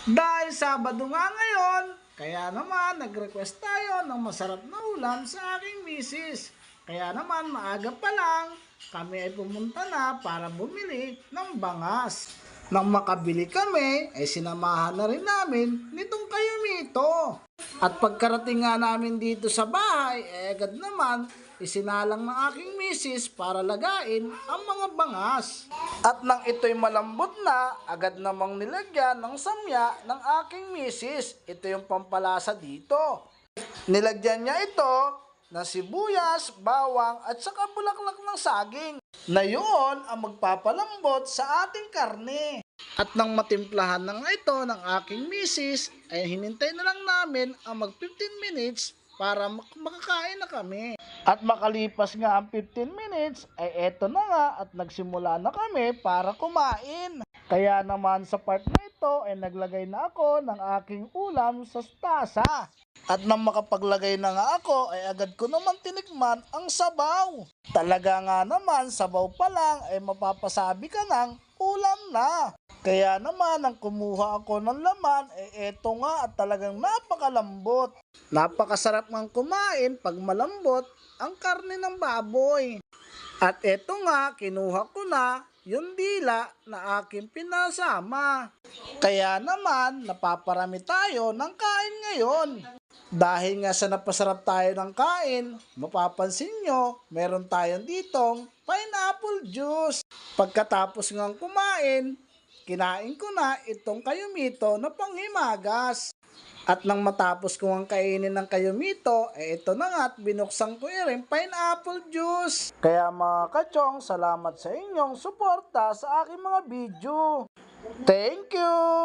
Dahil Sabado nga ngayon, kaya naman nag-request tayo ng masarap na ulam sa aking misis. Kaya naman maaga pa lang, kami ay pumunta na para bumili ng bangas. Nang makabili kami, ay sinamahan na rin namin nitong kayumito. At pagkarating nga namin dito sa bahay, agad naman isinalang ng aking misis para lagain ang mga bangas. At nang ito'y malambot na, agad namang nilagyan ng samya ng aking misis. Ito yung pampalasa dito. Nilagyan niya ito ng sibuyas, bawang at saka bulaklak ng saging na yun ang magpapalambot sa ating karne. At nang matimplahan na nga ito ng aking misis, ay hinintay na lang namin ang mag 15 minutes para makakain na kami. At makalipas nga ang 15 minutes, ay eto na nga at nagsimula na kami para kumain. Kaya naman sa part na ito ay naglagay na ako ng aking ulam sa tasa. At nang makapaglagay na nga ako ay agad ko naman tinikman ang sabaw. Talaga nga naman sabaw pa lang ay mapapasabi ka ng ulam na. Kaya naman nang kumuha ako ng laman ay eto nga at talagang napakalambot. Napakasarap ng kumain pag malambot ang karne ng baboy. At eto nga kinuha ko na yung dila na aking pinasama. Kaya naman napaparami tayo ng kain ngayon. Dahil nga sa napasarap tayo ng kain, mapapansin nyo, meron tayong ditong pineapple juice. Pagkatapos ng kumain, kinain ko na itong kayumito na panghimagas. At nang matapos ko ang kainin ng kayumito, ito na nga at binuksan ko rin pineapple juice. Kaya mga kachong, salamat sa inyong suporta sa aking mga video. Thank you!